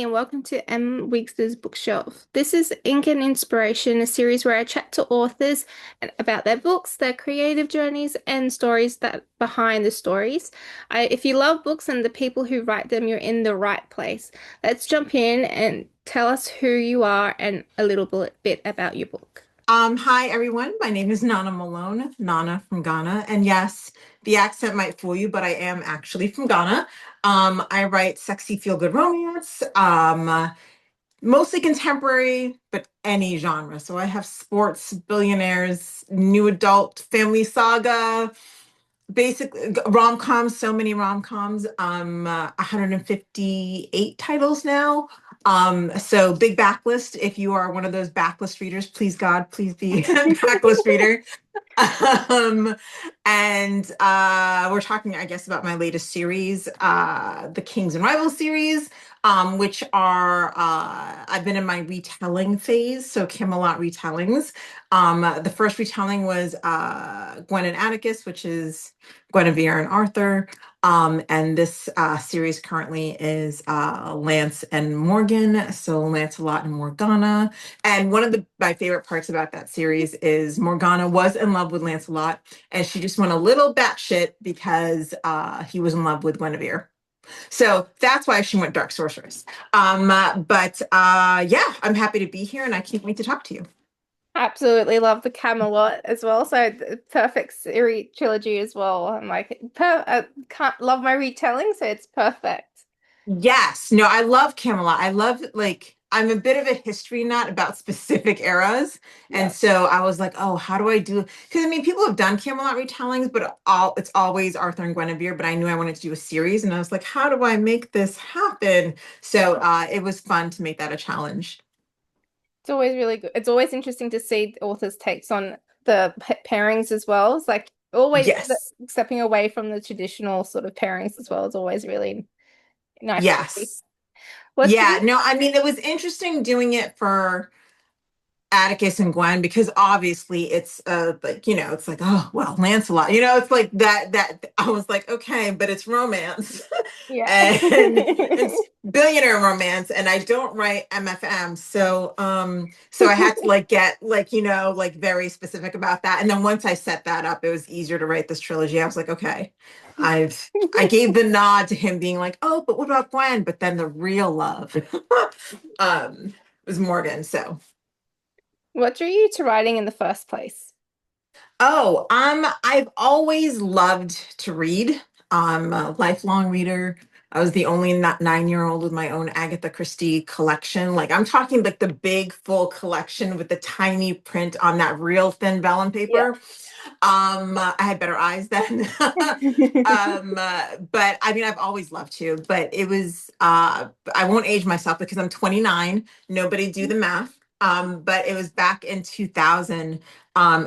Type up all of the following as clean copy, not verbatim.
Emily, and welcome to Emwigsters Bookshelf. This is Ink and Inspiration, a series where I chat to authors about their books, their creative journeys, and stories that behind the stories. If you love books and the people who write them, you're in the right place. Let's jump in and tell us who you are and a little bit about your book. Hi everyone. My name is Nana Malone, Nana from Ghana. And yes, the accent might fool you, but I am actually from Ghana. I write sexy feel-good romance, mostly contemporary, but any genre. So I have sports, billionaires, new adult, family saga, basically rom-coms, so many rom-coms, 158 titles now. So big backlist. If you are one of those backlist readers, please God, please be a backlist reader. Um, and we're talking, I guess, about my latest series, the Kings and Rivals series, which are I've been in my retelling phase, so Camelot retellings. The first retelling was Gwen and Atticus, which is Guinevere and Arthur. And this series currently is Lance and Morgan, so Lancelot and Morgana. And one of my favorite parts about that series is Morgana was in love with Lancelot, and she just went a little batshit because he was in love with Guinevere. So that's why she went dark sorceress. But yeah, I'm happy to be here, and I can't wait to talk to you. Absolutely love the Camelot as well. So the perfect series trilogy as well. I'm like, can't love my retelling, so it's perfect. Yes, no, I love Camelot. I love I'm a bit of a history nut about specific eras. And Yeah. so I was like, oh, how do I do? Because I mean, people have done Camelot retellings, but it's always Arthur and Guinevere. But I knew I wanted to do a series, and I was like, how do I make this happen? So it was fun to make that a challenge. It's always really good. It's always interesting to see the authors' takes on the pairings as well. It's like always Yes. stepping away from the traditional sort of pairings as well is always really nice to see. Yes. What's Yeah. your No, I mean, it was interesting doing it for Atticus and Gwen because obviously it's like it's like, oh well, Lancelot, it's like that I was like, okay, but it's romance. yeah. And it's billionaire romance, and I don't write MFM, so I had to like get like very specific about that. And then once I set that up, it was easier to write this trilogy. I was like, okay, I gave the nod to him being like, oh, but what about Gwen? But then the real love um was Morgan. So What drew you to writing in the first place? oh, I've always loved to read. I'm a lifelong reader. I was the only 9-year-old with my own Agatha Christie collection. Like I'm talking like the big full collection with the tiny print on that real thin vellum Yeah. paper. I had better eyes then. But I mean, I've always loved to, but it was, I won't age myself because I'm 29. Nobody do the math. But it was back in 2000,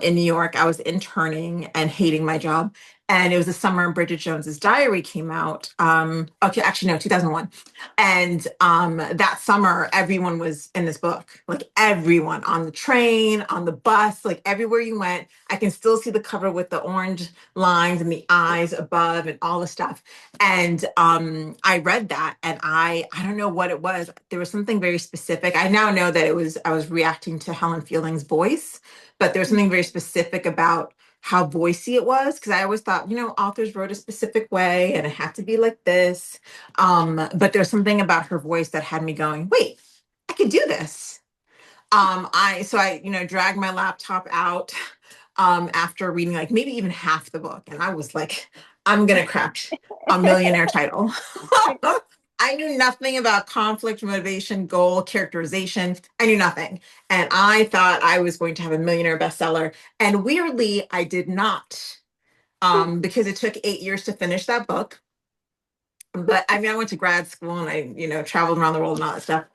in New York. I was interning and hating my job. And it was the summer Bridget Jones's Diary came out. Okay, actually, no, 2001. And that summer, everyone was in this book, like everyone on the train, on the bus, like everywhere you went. I can still see the cover with the orange lines and the eyes above and all the stuff. And I read that, and I don't know what it was. There was something very specific. I now know that I was reacting to Helen Fielding's voice, but there was something very specific about how voicey it was because I always thought, authors wrote a specific way and it had to be like this. But there's something about her voice that had me going, wait, I could do this. I dragged my laptop out after reading like maybe even half the book, and I was like, I'm gonna crack a millionaire title. I knew nothing about conflict, motivation, goal, characterization. I knew nothing. And I thought I was going to have a millionaire bestseller. And weirdly, I did not, because it took 8 years to finish that book. But I mean, I went to grad school and traveled around the world and all that stuff.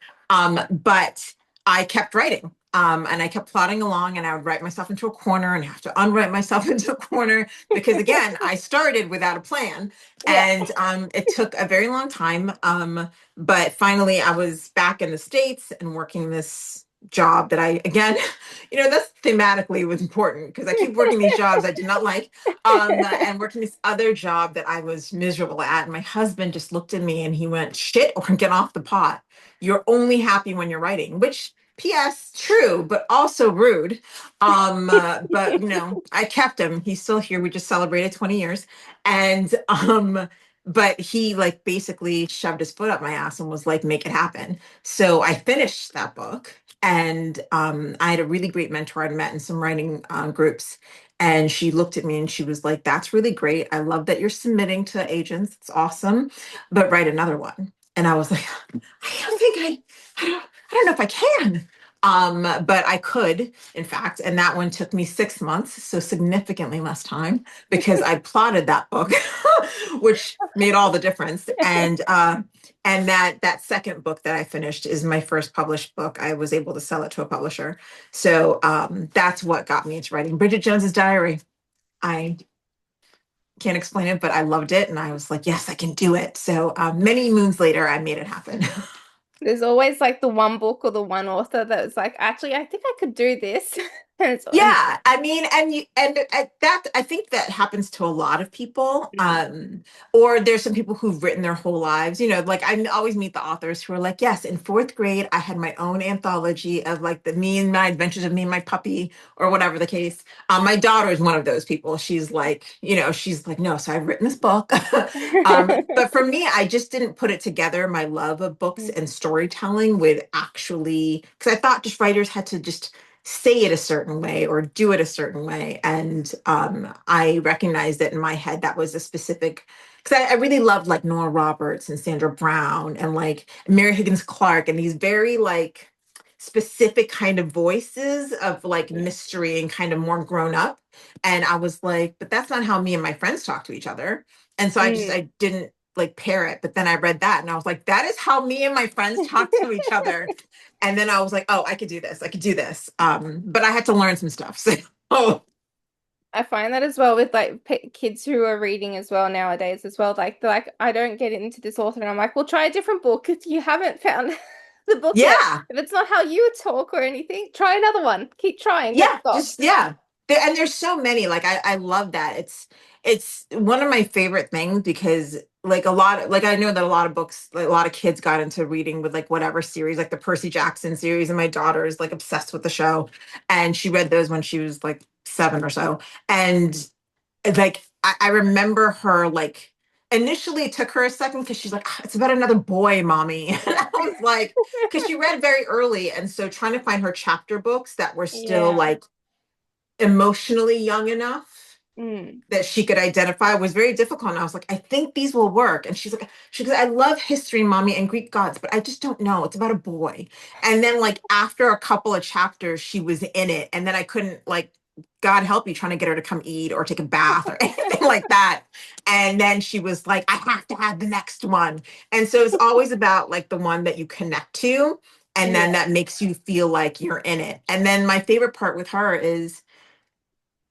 But I kept writing. And I kept plodding along, and I would write myself into a corner and have to unwrite myself into a corner because, again, I started without a plan. Yeah. And it took a very long time. But finally, I was back in the States and working this job that I, again, that's thematically was important because I keep working these jobs I did not like, and working this other job that I was miserable at. And my husband just looked at me and he went, shit, or get off the pot. You're only happy when you're writing, which P.S. true, but also rude. But I kept him. He's still here. We just celebrated 20 years. And but he like basically shoved his foot up my ass and was like, make it happen. So I finished that book, and I had a really great mentor I'd met in some writing groups. And she looked at me and she was like, that's really great. I love that you're submitting to agents. It's awesome. But write another one. And I was like, I don't think I don't know if I can. But I could, in fact, and that one took me 6 months, so significantly less time because I plotted that book, which made all the difference. And that second book that I finished is my first published book. I was able to sell it to a publisher, so that's what got me into writing Bridget Jones's Diary. I can't explain it, but I loved it, and I was like, yes, I can do it. So many moons later, I made it happen. There's always like the one book or the one author that's like, actually, I think I could do this. And Yeah, I mean, and that I think that happens to a lot of people. mm, Or there's some people who've written their whole lives. Like I always meet the authors who are like, yes, in fourth grade, I had my own anthology of like the me and my adventures of me and my puppy, or whatever the case. My daughter is one of those people. She's like, no, so I've written this book. But for me, I just didn't put it together. My love of books and storytelling would actually, because I thought just writers had to just say it a certain way or do it a certain way. And I recognized that in my head that was a specific, because I really loved like Nora Roberts and Sandra Brown and like Mary Higgins Clark and these very like specific kind of voices of like mystery and kind of more grown up. And I was like, but that's not how me and my friends talk to each other. And so mm. I didn't like pair it. But then I read that and I was like, that is how me and my friends talk to each other. And then I was like, oh, I could do this. I could do this. But I had to learn some stuff. So, oh, I find that as well with like p kids who are reading as well nowadays as well. Like they're like, I don't get into this author, and I'm like, well, try a different book if you haven't found the book yet. yeah. If it's not how you talk or anything, try another one. Keep trying. Don't Yeah, stop. just yeah. And there's so many. Like I love that. It's one of my favorite things because like a lot like I know that a lot of books, like a lot of kids got into reading with like whatever series, like the Percy Jackson series, and my daughter is like obsessed with the show. And she read those when she was like 7 or so. And like I remember her like initially it took her a second because she's like, "Ah, it's about another boy, mommy." And I was like, because she read very early, and so trying to find her chapter books that were still Yeah. like emotionally young enough Mm. that she could identify was very difficult. And I was like, I think these will work. And she goes, I love history, mommy, and Greek gods, but I just don't know. It's about a boy. And then like after a couple of chapters, she was in it. And then I couldn't like, God help you trying to get her to come eat or take a bath or anything like that. And then she was like, I have to have the next one. And so it's always about like the one that you connect to. And then Yeah. that makes you feel like you're in it. And then my favorite part with her is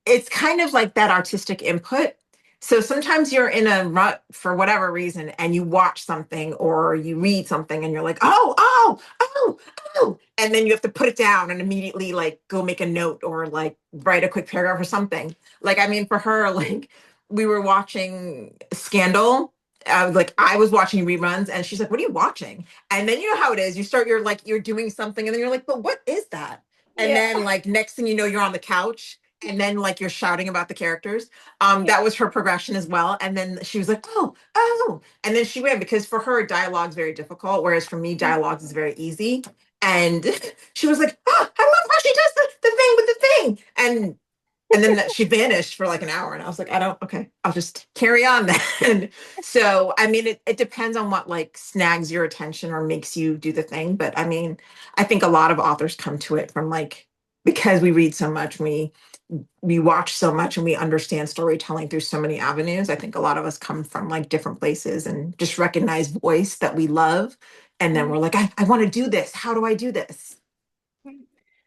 it's kind of like that artistic input. So sometimes you're in a rut for whatever reason and you watch something or you read something and you're like, oh, oh, oh, oh. And then you have to put it down and immediately like go make a note or like write a quick paragraph or something. Like, I mean, for her, like we were watching Scandal. Like I was watching reruns and she's like, what are you watching? And then you know how it is. You're doing something and then you're like, but what is that? And Yeah. then like next thing you know, you're on the couch and then like you're shouting about the characters. Yeah. That was her progression as well. And then she was like, oh, oh. And then she ran because for her, dialogue's very difficult, whereas for me, dialogue is very easy. And she was like, oh, I love how she does the thing with the thing. And then she vanished for like an hour. And I was like, okay, I'll just carry on then. So, I mean, it depends on what like snags your attention or makes you do the thing. But I mean, I think a lot of authors come to it from like, because we read so much, we watch so much and we understand storytelling through so many avenues. I think a lot of us come from like different places and just recognize voice that we love. And then we're like, I want to do this. How do I do this?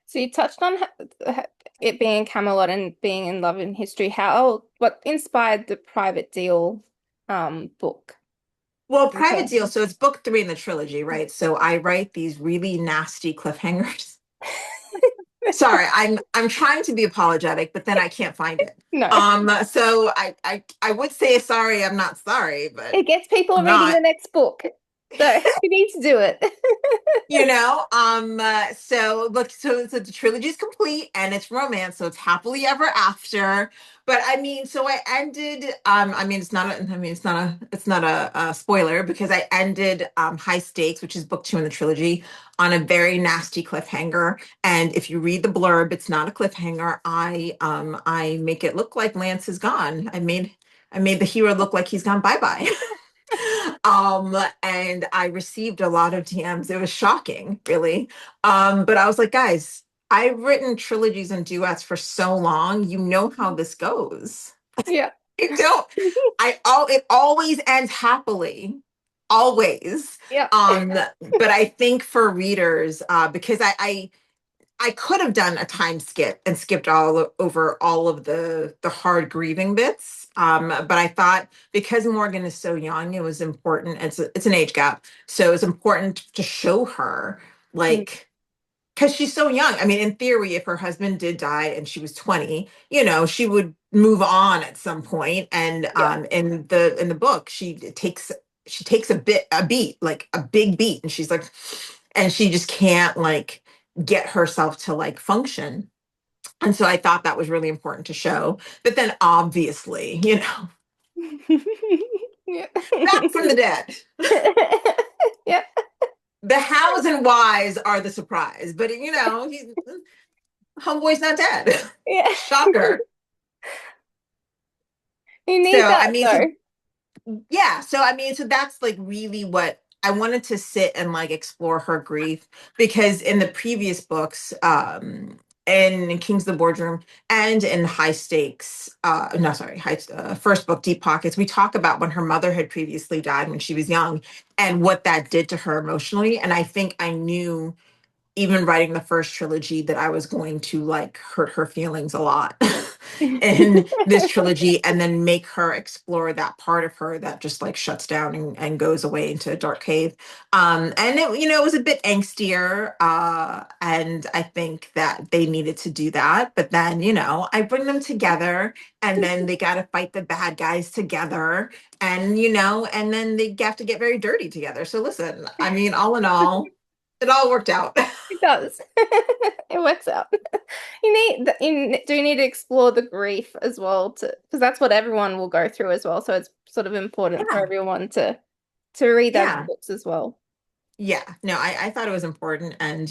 So you touched on it being Camelot and being in love in history. What inspired the Private Deal book Well, in Private terms Deal. So it's book 3 in the trilogy, right? So I write these really nasty cliffhangers. Sorry, I'm trying to be apologetic, but then I can't find it. No. So I would say sorry, I'm not sorry, but It gets people I'm reading not. the next book. So you need to do it. So look, so the trilogy is complete and it's romance, so it's happily ever after. But I mean, so I ended. I mean, it's not a spoiler because I ended High Stakes, which is book two in the trilogy, on a very nasty cliffhanger. And if you read the blurb, it's not a cliffhanger. I make it look like Lance is gone. I made the hero look like he's gone bye bye. And I received a lot of DMs. It was shocking, really. But I was like, guys, I've written trilogies and duets for so long. You know how this goes. Yeah. You don't. It always ends happily. Always. Yeah. But I think for readers, because I could have done a time skip and skipped over all of the hard grieving bits. But I thought because Morgan is so young, it was important. It's an age gap, so it's important to show her Mm, like because she's so young. I mean, in theory, if her husband did die and she was 20, she would move on at some point. And yeah. in the book, she takes a beat, like a big beat, and she's like, and she just can't like get herself to like function. And so I thought that was really important to show. But then obviously, Yeah. back from the dead. Yeah. The hows and whys are the surprise. But homeboy's not dead. Yeah. Shocker. You So need I that mean, so though. yeah, so I mean, so that's like really what I wanted to sit and like explore her grief because in the previous books, in Kings of the Boardroom and in High Stakes, no, sorry, first book, Deep Pockets, we talk about when her mother had previously died when she was young and what that did to her emotionally. And I think I knew even writing the first trilogy that I was going to like hurt her feelings a lot in this trilogy and then make her explore that part of her that just like shuts down and goes away into a dark cave. And it was a bit angstier. And I think that they needed to do that. But then, I bring them together and then they got to fight the bad guys together and then they have to get very dirty together. So listen, I mean, all in all, it all worked out. It does. It works out. You need to explore the grief as well to because that's what everyone will go through as well. So it's sort of important for Yeah. everyone to read those Yeah. books as well. Yeah. No, I thought it was important and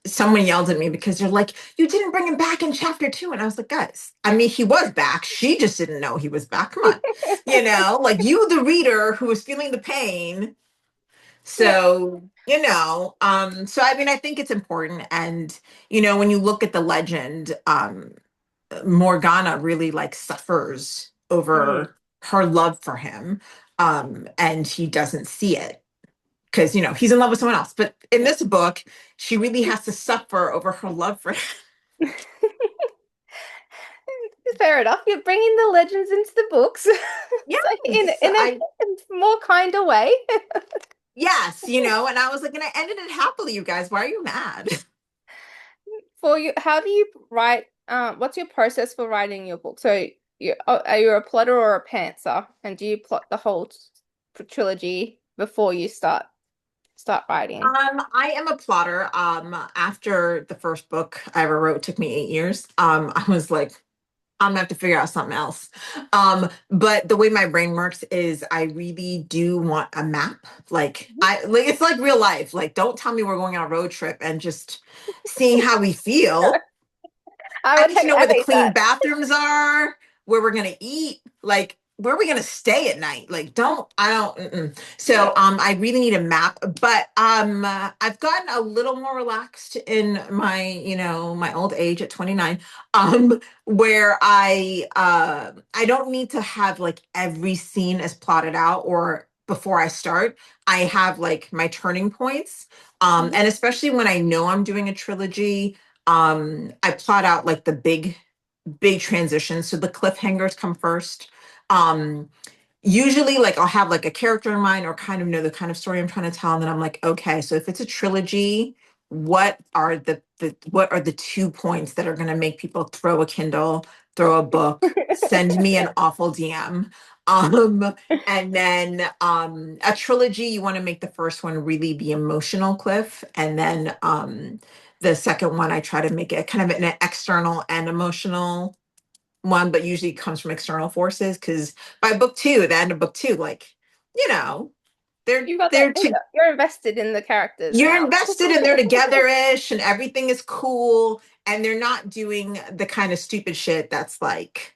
someone yelled at me because they're like, you didn't bring him back in chapter two. And I was like, guys, I mean, he was back. She just didn't know he was back. Come on. Like you, the reader who was feeling the pain. Yeah. So I mean, I think it's important. And, when you look at the legend, Morgana really like suffers Mm. over her love for him. And he doesn't see it because he's in love with someone else. But in Yeah. this book, she really has to suffer over her love for him. Fair enough. You're bringing the legends into the books. So Yes, in a more kinder way. yes, and I was like, and I ended it happily, you guys. Why are you mad? For you, how do you write? What's your process for writing your book? So, are you a plotter or a pantser? And do you plot the whole trilogy before you start writing? I am a plotter. After the first book I ever wrote took me 8 years. I was like, I'm gonna have to figure out something else. But the way my brain works is I really do want a map. Like it's like real life. Like, don't tell me we're going on a road trip and just seeing how we feel. I I would need to know I where the hate clean that. bathrooms are, where we're gonna eat, like where are we gonna stay at night? Like, I don't. Mm-mm. So, Yeah. I really need a map. But I've gotten a little more relaxed in my old age at 29, where I don't need to have like every scene as plotted out or before I start. I have like my turning points, Mhm. and especially when I know I'm doing a trilogy. I plot out like the big transitions. So the cliffhangers come first. Um, Usually like I'll have like a character in mind or kind of know the kind of story I'm trying to tell. And then I'm like, okay, so if it's a trilogy, what are the 2 points that are going to make people throw a Kindle, throw a book, send me an awful DM. Um, and then a trilogy, you want to make the first one really be emotional, Cliff, and then the second one I try to make it kind of an external and emotional one, but usually it comes from external forces because by book two, the end of book two, like, you know, You got that. they're to You're invested in the characters you're now. invested and they're together-ish and everything is cool and they're not doing the kind of stupid shit that's like,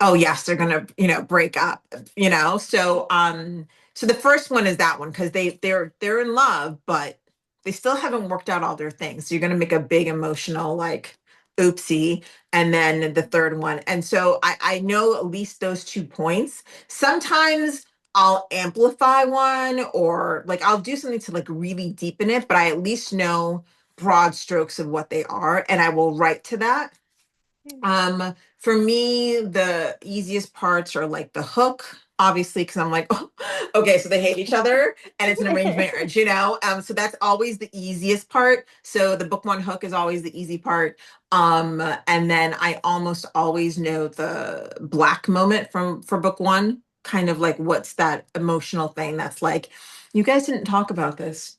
oh yes, they're gonna, break up, so the first one is that one because they're in love, but they still haven't worked out all their things. So you're gonna make a big emotional like oopsie. And then the third one. And so I know at least those 2 points. Sometimes I'll amplify one or like I'll do something to like really deepen it, but I at least know broad strokes of what they are and I will write to that. For me, the easiest parts are like the hook, obviously, because I'm like, oh, okay, so they hate each other and it's an arranged marriage, you know? So that's always the easiest part. So the book one hook is always the easy part. And then I almost always know the black moment from for book one, kind of like what's that emotional thing that's like, you guys didn't talk about this.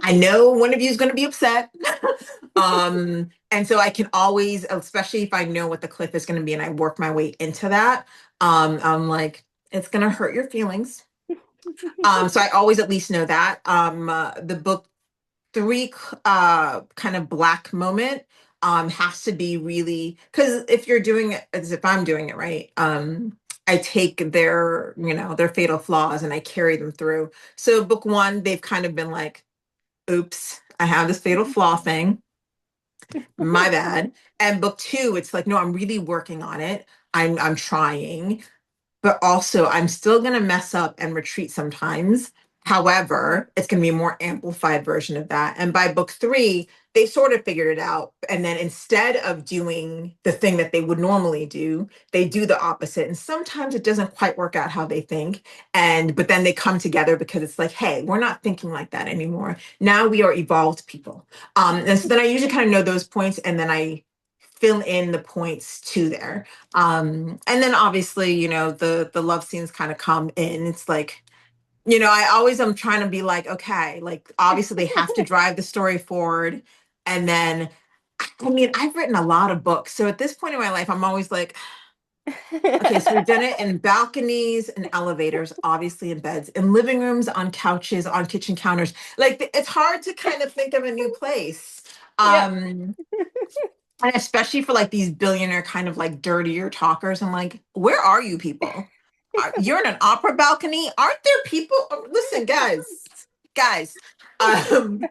I know one of you is going to be upset. And so I can always, especially if I know what the cliff is going to be and I work my way into that, I'm like, it's going to hurt your feelings. So I always at least know that. The book three kind of black moment has to be really, because if you're doing it as if I'm doing it right, I take their fatal flaws and I carry them through. So book one, they've kind of been like, oops, I have this fatal flaw thing. My bad. And book two, it's like, no, I'm really working on it. I'm trying, but also I'm still gonna mess up and retreat sometimes. However, it's gonna be a more amplified version of that. And by book three, they sort of figured it out. And then instead of doing the thing that they would normally do, they do the opposite. And sometimes it doesn't quite work out how they think. And but then they come together because it's like, hey, we're not thinking like that anymore. Now we are evolved people. And so then I usually kind of know those points and then I fill in the points to there. And then obviously, the love scenes kind of come in. It's like, I always am trying to be like, okay, like obviously they have to drive the story forward. And then, I mean, I've written a lot of books. So at this point in my life, I'm always like, okay, so we've done it in balconies and elevators, obviously in beds, in living rooms, on couches, on kitchen counters. Like it's hard to kind of think of a new place. Yeah. Um, and especially for like these billionaire kind of like dirtier talkers, I'm like, where are you people? You're in an opera balcony. Aren't there people? Listen, guys. And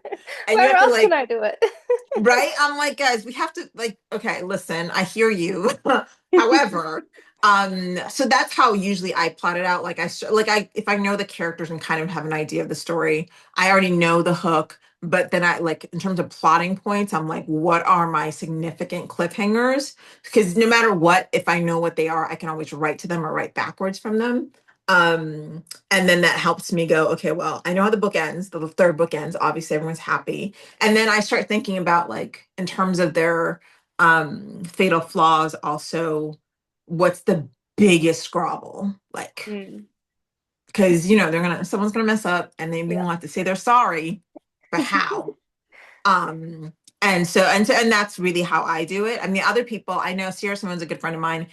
you Where have to else can like, I do it? right? I'm like, guys, we have to like, okay, listen, I hear you. However, so that's how usually I plot it out. Like if I know the characters and kind of have an idea of the story, I already know the hook. But then I like in terms of plotting points, I'm like, what are my significant cliffhangers? Because no matter what, if I know what they are, I can always write to them or write backwards from them. And then that helps me go, okay, well, I know how the book ends. The third book ends. Obviously, everyone's happy. And then I start thinking about like in terms of their fatal flaws, also what's the biggest squabble? Like, Mm, because someone's gonna mess up and they yeah. will have to say they're sorry, but how? Um, and that's really how I do it. I mean, other people I know, Sierra Simone's a good friend of mine.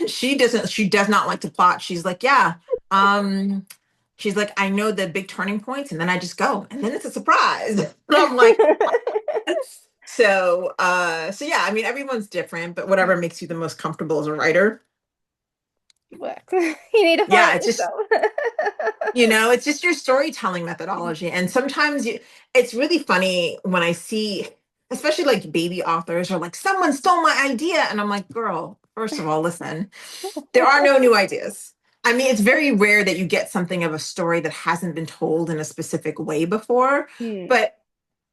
She does not like to plot. She's like, yeah. Um, she's like, I know the big turning points, and then I just go, and then it's a surprise. And I'm like, so yeah, I mean, everyone's different, but whatever makes you the most comfortable as a writer. Works. You need to Yeah, find it's just, yourself. it's just your storytelling methodology. And sometimes it's really funny when I see, especially like baby authors or like someone stole my idea. And I'm like, girl, first of all, listen, there are no new ideas. I mean, it's very rare that you get something of a story that hasn't been told in a specific way before, Hmm. but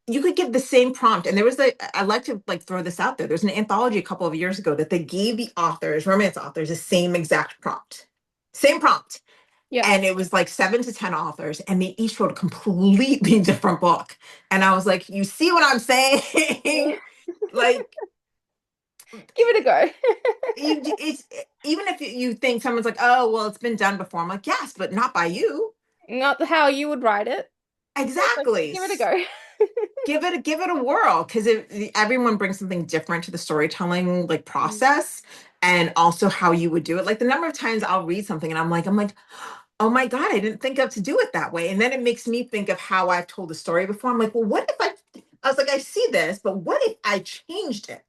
you could give the same prompt. And there was I like to like throw this out there. There's an anthology a couple of years ago that they gave the authors, romance authors, the same exact prompt. Same prompt. Yeah. And it was like 7 to 10 authors, and they each wrote a completely different book. And I was like, you see what I'm saying? Like, Give it a go. it's even if you think someone's like, oh, well, it's been done before. I'm like, yes, but not by you. Not how you would write it. It's like, Exactly. give it a go. Give it a whirl, because everyone brings something different to the storytelling like Mm. process, and also how you would do it. Like the number of times I'll read something and I'm like, oh my God, I didn't think of to do it that way. And then it makes me think of how I've told a story before. I'm like, well, what if I was like, I see this, but what if I changed it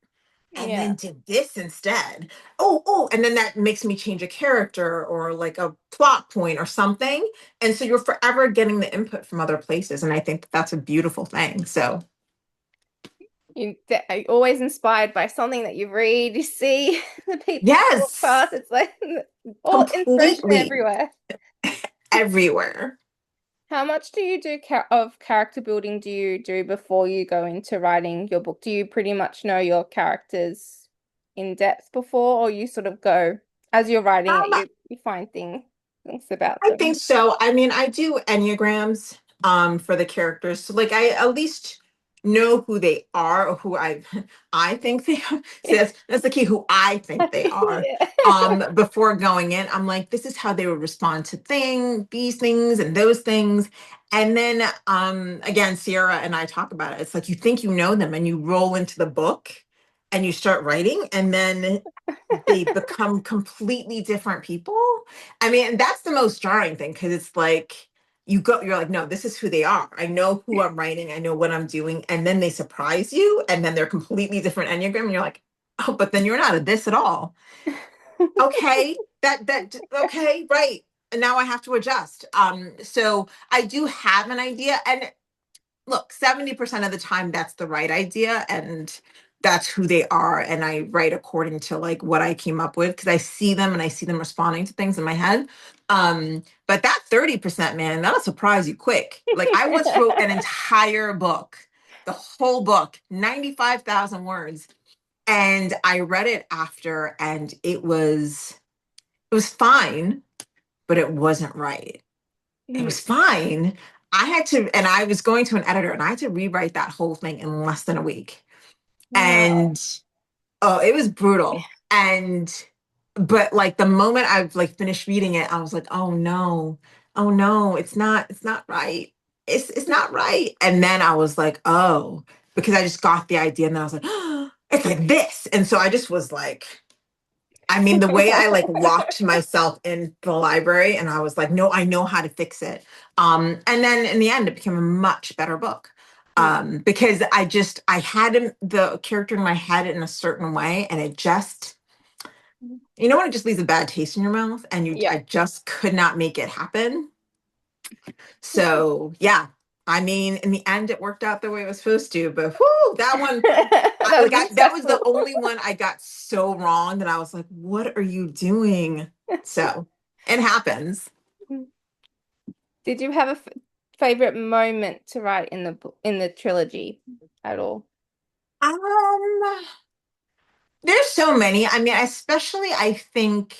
and Yeah. then did this instead? Oh, and then that makes me change a character or like a plot point or something. And so you're forever getting the input from other places. And I think that's a beautiful thing. So Are always inspired by something that you read, you see, the people you walk yes, past. It's like all inspiration completely everywhere. everywhere. How much do you do of character building do you do before you go into writing your book? Do you pretty much know your characters in depth before, or you sort of go as you're writing it, Um, you find things about I think them? so. I mean, I do enneagrams for the characters. So like I at least know who they are or who I think they are. So that's the key, who I think they are. Yeah. Before going in, I'm like, this is how they would respond to these things and those things. And then again, Sierra and I talk about it. It's like you think you know them and you roll into the book and you start writing, and then they become completely different people. I mean, that's the most jarring thing, because it's like you're like, no, this is who they are. I know who I'm writing, I know what I'm doing, and then they surprise you, and then they're completely different enneagram, and you're like, oh, but then you're not a this at all. Okay, okay, right. And now I have to adjust. So I do have an idea, and look, 70% of the time that's the right idea, and that's who they are, and I write according to like what I came up with, because I see them and I see them responding to things in my head. But that 30%, man, that'll surprise you quick. Like I once wrote an entire book, the whole book, 95,000 words, and I read it after, and it was fine, but it wasn't right. It Mm. was fine. And I was going to an editor, and I had to rewrite that whole thing in less than a week. Wow. And oh, it was brutal. But like the moment I've like finished reading it, I was like, oh no, it's not right. It's not right. And then I was like, oh, because I just got the idea, and then I was like, oh, it's like this. And so I just was like, I mean, the way I like locked myself in the library, and I was like, no, I know how to fix it. And then in the end, it became a much better book. Mm. Because I had the character in my head in a certain way, and it just, when it just leaves a bad taste in your mouth, and Yeah. I just could not make it happen. So yeah, I mean, in the end, it worked out the way it was supposed to. But whoo, that one, That was that was the stressful. only one I got so wrong that I was like, what are you doing? So it happens. Did you have a f favorite moment to write in in the trilogy at all? Um, there's so many. I mean, especially I think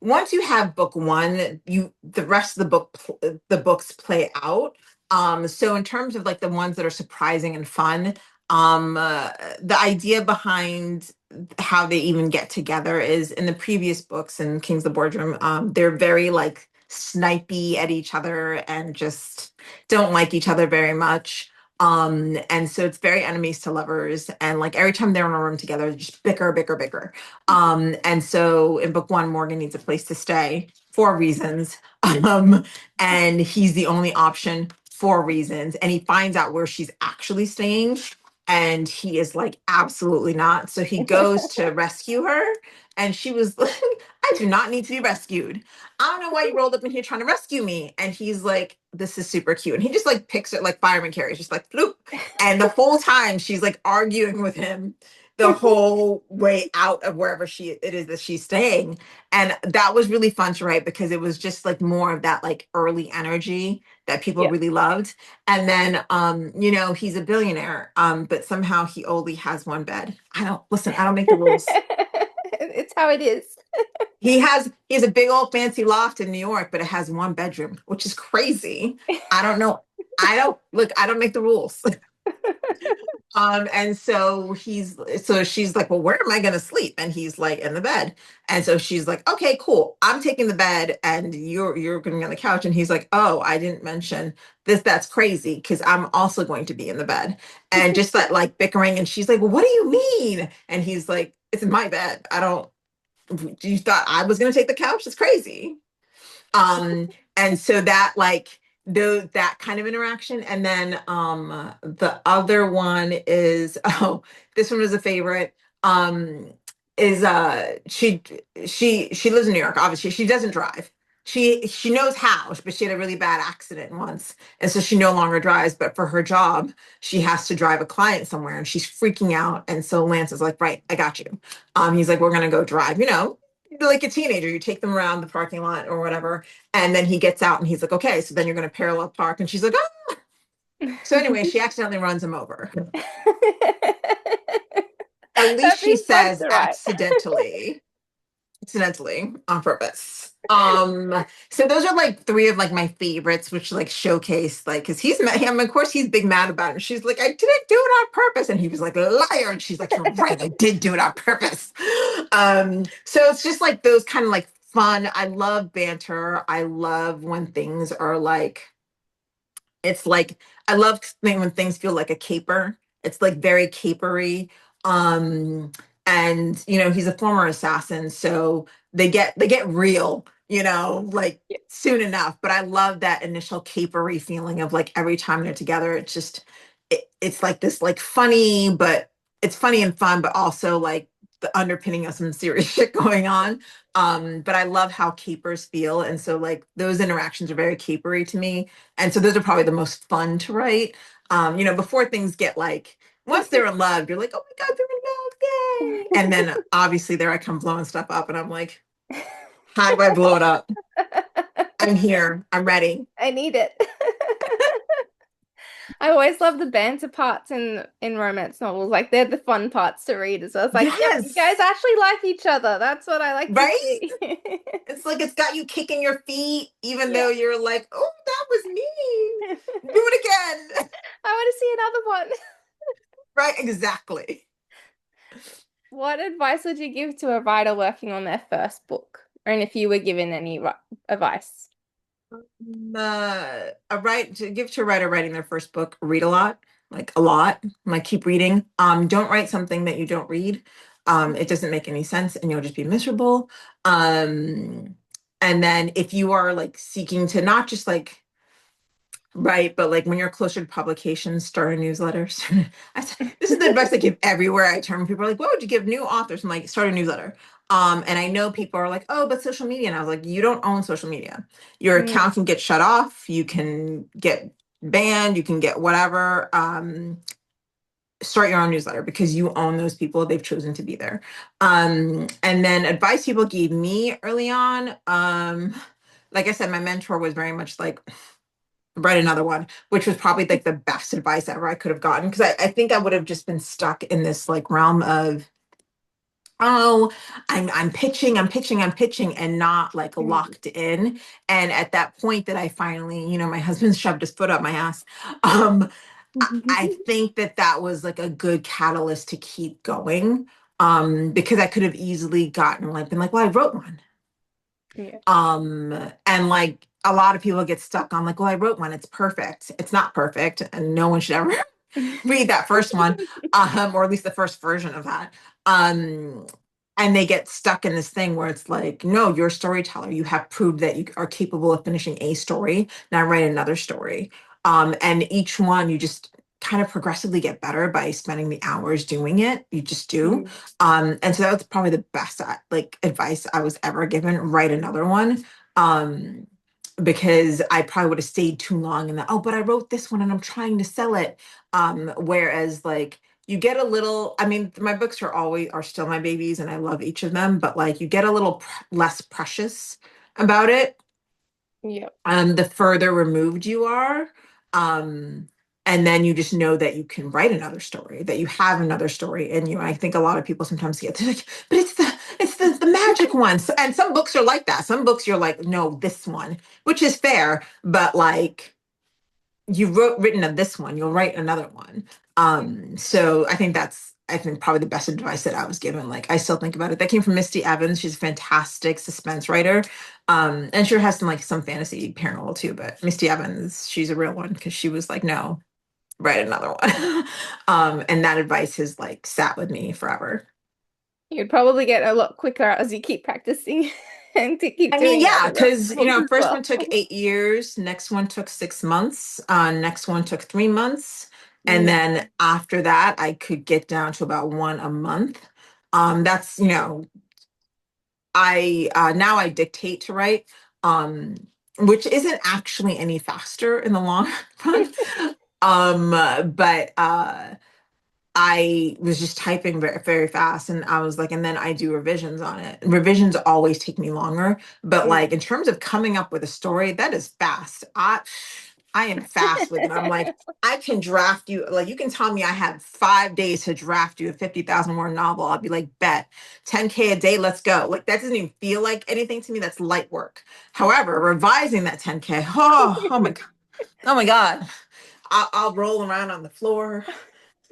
once you have book one, the rest of the books play out. So in terms of like the ones that are surprising and fun, the idea behind how they even get together is in the previous books in Kings of the Boardroom, they're very like snipey at each other and just don't like each other very much. And so it's very enemies to lovers, and like every time they're in a room together, they just bicker, bicker, bicker. And so in book one, Morgan needs a place to stay for reasons. Um, and he's the only option for reasons. And he finds out where she's actually staying. And he is like, absolutely not. So he goes to rescue her. And she was like, I do not need to be rescued. I don't know why you rolled up in here trying to rescue me. And he's like, this is super cute. And he just like picks it like fireman carries, just like floop. And the whole time she's like arguing with him the whole way out of wherever it is that she's staying. And that was really fun to write, because it was just like more of that like early energy that people Yeah. really loved. And then he's a billionaire, but somehow he only has one bed. I don't make the rules. It's how it is. he has a big old fancy loft in New York, but it has one bedroom, which is crazy. I don't know. I don't make the rules. And so she's like, well, where am I gonna sleep? And he's like, in the bed. And so she's like, okay, cool. I'm taking the bed and you're gonna be on the couch. And he's like, oh, I didn't mention this. That's crazy because I'm also going to be in the bed. And just that like bickering. And she's like, well, what do you mean? And he's like, it's my bed. I don't, you thought I was gonna take the couch? It's crazy. um and so that like that kind of interaction. And then the other one is oh, this one was a favorite. Is she lives in New York. Obviously she doesn't drive. She knows how, but she had a really bad accident once, and so she no longer drives. But for her job she has to drive a client somewhere, and she's freaking out. And so Lance is like, right, I got you. He's like, we're gonna go drive, like a teenager, you take them around the parking lot or whatever. And then he gets out and he's like, okay, so then you're going to parallel park. And she's like, oh. So anyway, she accidentally runs him over. At That least she reflects says it right. accidentally on purpose. So those are like three of like my favorites, which like showcase like because he's met him. Of course, he's big mad about it. And she's like, I didn't do it on purpose, and he was like, liar. And she's like, you're right, I did do it on purpose. So it's just like those kind of like fun. I love banter. I love when things are like it's like I love when things feel like a caper. It's like very capery. Um, and he's a former assassin, so they get real, like Yeah. soon enough. But I love that initial capery feeling of like every time they're together, it's like this like funny, but it's funny and fun, but also like the underpinning of some serious shit going on. But I love how capers feel. And so like those interactions are very capery to me. And so those are probably the most fun to write. Before things get like, once they're in love, you're like, oh my God, they're in love, yay. And then obviously there I come blowing stuff up and I'm like, how do I blow it up? I'm here. I'm ready. I need it. I always love the banter parts in romance novels. Like they're the fun parts to read as well. It's like, yep, you guys Yes. actually like each other. That's what I like to Right? see. It's like it's got you kicking your feet, even Yeah. though you're like, oh, that was mean. Do it again. I want to see another one. Right? Exactly. What advice would you give to a writer working on their first book? And if you were given any advice? To give to a writer writing their first book, read a lot, like a lot. Like keep reading. Don't write something that you don't read. It doesn't make any sense and you'll just be miserable. And then if you are like seeking to not just like right, but like when you're closer to publication, start a newsletter. This is the advice I give everywhere I turn. People are like, what would you give new authors? I'm like, start a newsletter. And I know people are like, oh, but social media. And I was like, you don't own social media. Your Mm, account can get shut off. You can get banned. You can get whatever. Start your own newsletter because you own those people. They've chosen to be there. And then advice people gave me early on. Like I said, my mentor was very much like, write another one, which was probably like the best advice ever I could have gotten. Because I think I would have just been stuck in this like realm of, oh, I'm pitching, and not like mm. locked in. And at that point that I finally, my husband shoved his foot up my ass. Um, I think that was like a good catalyst to keep going. Because I could have easily gotten like been like, well, I wrote one. Yeah. And like a lot of people get stuck on like, well, I wrote one, it's perfect. It's not perfect, and no one should ever read that first one, or at least the first version of that. Um, and they get stuck in this thing where it's like, no, you're a storyteller. You have proved that you are capable of finishing a story. Now write another story. And each one you just kind of progressively get better by spending the hours doing it. You just do. Mm. And so that was probably the best like advice I was ever given. Write another one. Um, because I probably would have stayed too long in that, oh, but I wrote this one and I'm trying to sell it. Whereas like you get a little, I mean, my books are still my babies and I love each of them, but like you get a little less precious about it, Yep. the further removed you are. Um, and then you just know that you can write another story, that you have another story in you. I think a lot of people sometimes get, they're like, but it's it's the magic ones. And some books are like that. Some books you're like, no, this one, which is fair, but like written of this one, you'll write another one. So I think probably the best advice that I was given. Like I still think about it. That came from Misty Evans. She's a fantastic suspense writer. And sure has some fantasy paranormal too, but Misty Evans, she's a real one because she was like, no, write another one. And that advice has like sat with me forever. You'd probably get a lot quicker as you keep practicing and to keep I mean, doing yeah, other because books as first well. one took 8 years, next one took 6 months, next one took 3 months, and Mm. then after that, I could get down to about one a month. That's I now I dictate to write, um, which isn't actually any faster in the long run. But I was just typing very, very fast and I was like, and then I do revisions on it. Revisions always take me longer, but Mm. like in terms of coming up with a story, that is fast. I am fast with it. I'm like, I can draft you, like you can tell me I have 5 days to draft you a 50,000 word novel. I'll be like, bet 10K a day, let's go. Like that doesn't even feel like anything to me. That's light work. However, revising that 10K, oh my God. Oh my God. I'll roll around on the floor.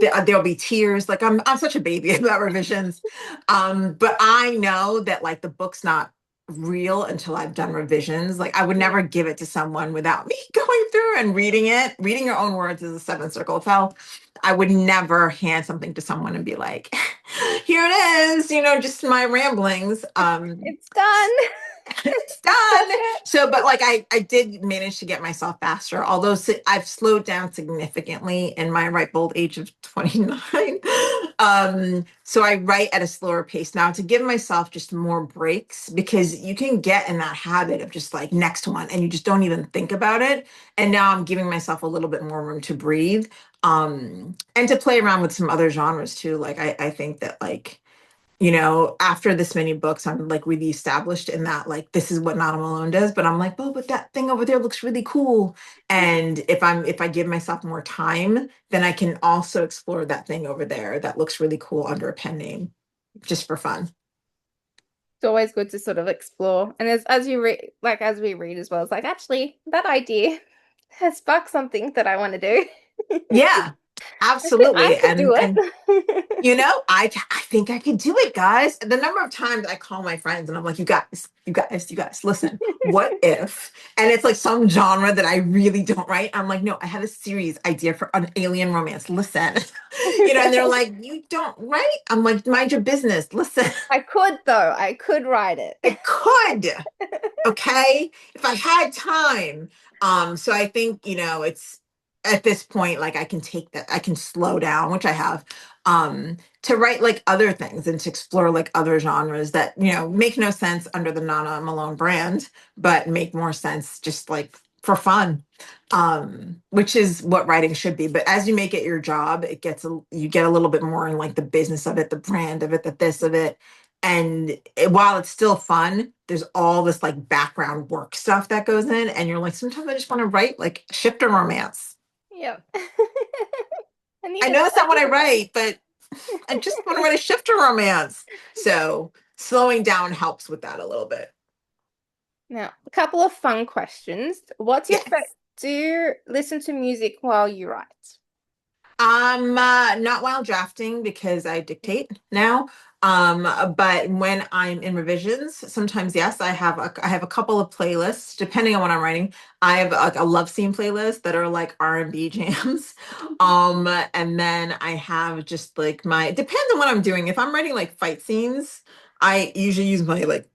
There'll be tears. Like I'm such a baby about revisions. But I know that like the book's not real until I've done revisions. Like I would Yeah. never give it to someone without me going through and reading it. Reading your own words is a seventh circle of hell. I would never hand something to someone and be like, here it is, just my ramblings. It's done. It's That's done. it. So, but like I did manage to get myself faster, although I've slowed down significantly in my ripe old age of 29. So I write at a slower pace now to give myself just more breaks because you can get in that habit of just like next one and you just don't even think about it. And now I'm giving myself a little bit more room to breathe. And to play around with some other genres too. Like I think that like after this many books, I'm like really established in that, like, this is what Nana Malone does. But I'm like, oh, but that thing over there looks really cool. And if I give myself more time, then I can also explore that thing over there that looks really cool under a pen name, just for fun. It's always good to sort of explore. And as you read, like as we read as well, it's like actually that idea has sparked something that I want to do. Yeah, I absolutely. could do And it. I think I could do it, guys. The number of times I call my friends and I'm like, you guys, listen, what if? And it's like some genre that I really don't write. I'm like, no, I have a series idea for an alien romance. Listen, and they're like, you don't write? I'm like, mind your business. Listen, I could though. I could write it. I could, okay, if I had time. So I think it's at this point like I can take that, I can slow down, which I have, to write like other things and to explore like other genres that make no sense under the Nana Malone brand but make more sense just like for fun, which is what writing should be. But as you make it your job, you get a little bit more in like the business of it, the brand of it, the this of it. And while it's still fun, there's all this like background work stuff that goes in, and you're like, sometimes I just want to write like shifter romance. Yep. I need I to know that's not what I do write, but I just want to write a shifter romance. So slowing down helps with that a little bit. now, a couple of fun questions. What's your favorite? Yes. Do you listen to music while you write? Not while drafting because I dictate now. But when I'm in revisions, sometimes yes, I have a couple of playlists depending on what I'm writing. I have a love scene playlist that are like R&B jams. And then I have just like it depends on what I'm doing. If I'm writing like fight scenes, I usually use my like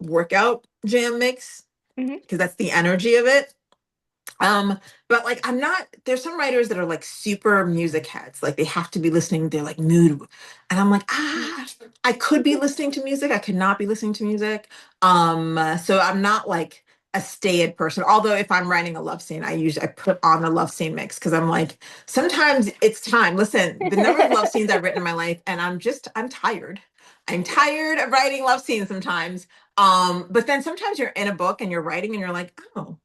workout jam mix Hmm. because that's the energy of it. Um, but like there's some writers that are like super music heads, like they have to be listening, they're like mood. And I'm like, I could be listening to music, I could not be listening to music. So I'm not like a staid person. Although if I'm writing a love scene, I put on the love scene mix because I'm like, sometimes it's time. Listen, the number of love scenes I've written in my life, and I'm tired. I'm tired of writing love scenes sometimes. But then sometimes you're in a book and you're writing and you're like, oh.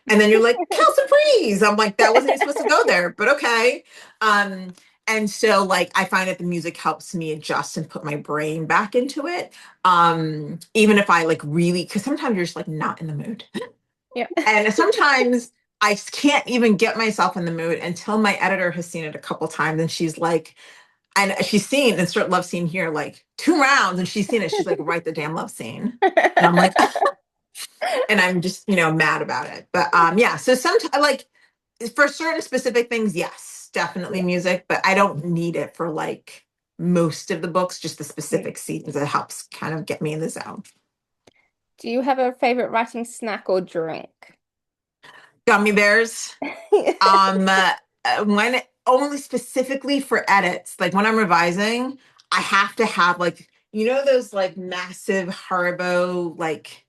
And then you're like, Cal Surprise. I'm like, that wasn't even supposed to go there, but okay. Um, And so like I find that the music helps me adjust and put my brain back into it. Even if I like really, because sometimes you're just like not in the mood. Yeah. And sometimes I can't even get myself in the mood until my editor has seen it a couple times and she's like, and she's seen insert love scene here like 2 rounds and she's seen it. She's like, write the damn love scene. And I'm like, and I'm just, mad about it. But yeah, so sometimes like for certain specific things, yes, definitely Yeah. music, but I don't need it for like most of the books, just the Mm. specific scenes that helps kind of get me in the zone. Do you have a favorite writing snack or drink? Gummy bears. When only specifically for edits, like when I'm revising, I have to have like, those like massive Haribo, like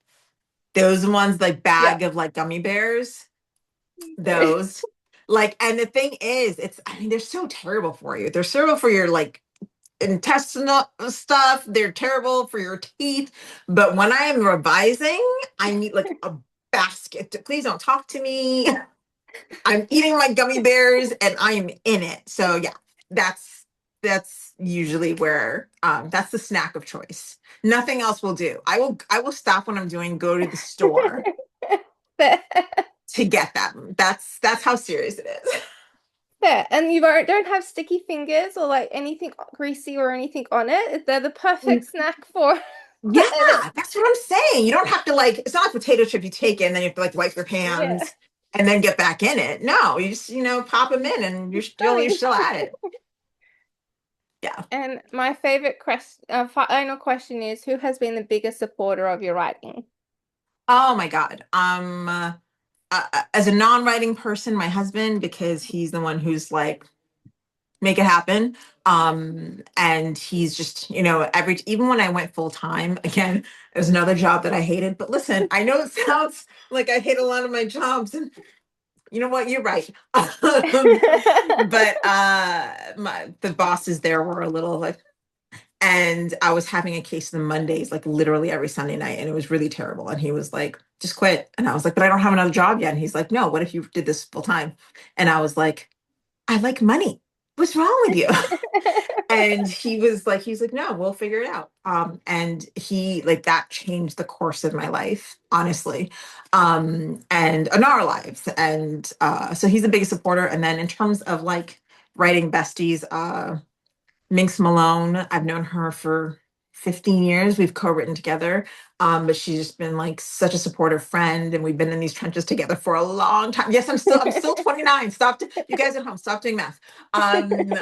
those ones, like Yeah. bag of like gummy bears, So, those. Like, and the thing is, I mean, they're so terrible for you. They're terrible for your like intestinal stuff. They're terrible for your teeth. But when I am revising, I need like a basket. Please don't talk to me. I'm eating my gummy bears and I am in it. So yeah, that's usually where that's the snack of choice. Nothing else will do. I will stop what I'm doing, go to the store fair. to get that. That's how serious it is. Fair. And you don't have sticky fingers or like anything greasy or anything on it. They're the perfect snack for Yeah, the edit. that's what I'm saying. You don't have to like, it's not like potato chip you take it and then you have to like wipe your Yeah. hands and then get back in it. No, you just, pop them in and you're Done. still at it. Yeah. And my favorite question, final question is, who has been the biggest supporter of your writing? Oh my God. As a non-writing person, my husband, because he's the one who's like, make it happen. And he's just, even when I went full time, again, it was another job that I hated. But listen, I know it sounds like I hate a lot of my jobs, and you know what? You're right. But the bosses there were a little like, and I was having a case of the Mondays, like literally every Sunday night, and it was really terrible. And he was like, just quit. And I was like, but I don't have another job yet. And he's like, no, what if you did this full time? And I was like, I like money. What's wrong with you? And he's like, no, we'll figure it out. And he like that changed the course of my life, honestly, and in our lives. And so he's the biggest supporter. And then in terms of like writing besties, Minx Malone, I've known her for 15 years. We've co-written together. But she's just been like such a supportive friend, and we've been in these trenches together for a long time. Yes, I'm still 29. You guys at home, stop doing math. Um,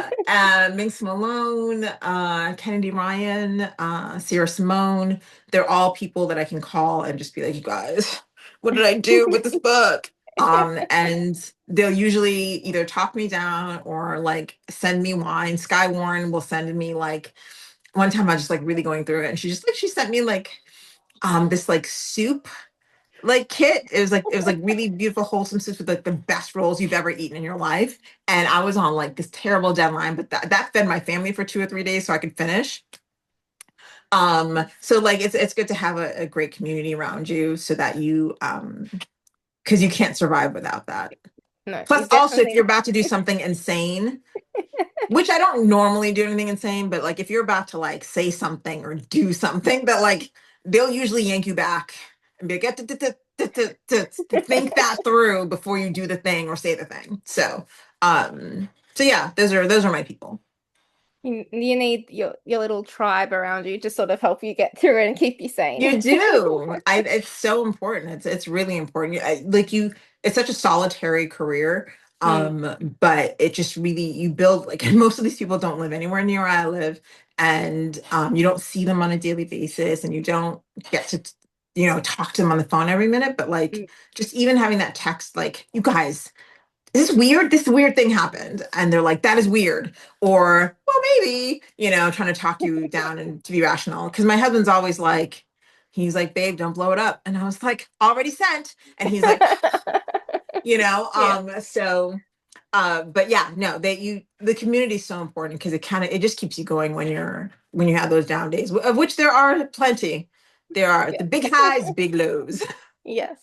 Minx Malone, Kennedy Ryan, Sierra Simone, they're all people that I can call and just be like, you guys, what did I do with this book? And they'll usually either talk me down or like send me wine. Sky Warren will send me like one time I was just like really going through it and she sent me like this like soup like kit. It was like really beautiful, wholesome soup with like the best rolls you've ever eaten in your life. And I was on like this terrible deadline, but that fed my family for 2 or 3 days so I could finish. So like it's good to have a great community around you so that you because you can't survive without that. No, Plus, you also, if definitely. you're about to do something insane, which I don't normally do anything insane, but like if you're about to like say something or do something that like they'll usually yank you back and be like, to think that through before you do the thing or say the thing. So yeah, those are my people. You need your little tribe around you to sort of help you get through it and keep you You sane. do. It's so important. It's really important. It's such a solitary career. Mm, But it just really you build like and most of these people don't live anywhere near where I live, and you don't see them on a daily basis, and you don't get to talk to them on the phone every minute. But like mm. just even having that text, like you guys, is this weird? This weird thing happened. And they're like, that is weird. Or, well, maybe, trying to talk you down and to be rational. Cause my husband's always like, he's like, babe, don't blow it up. And I was like, already sent. And he's like, Yeah, but yeah, no, the community is so important because it just keeps you going when you have those down days, of which there are plenty. There are yeah. the big highs, big lows. Yes.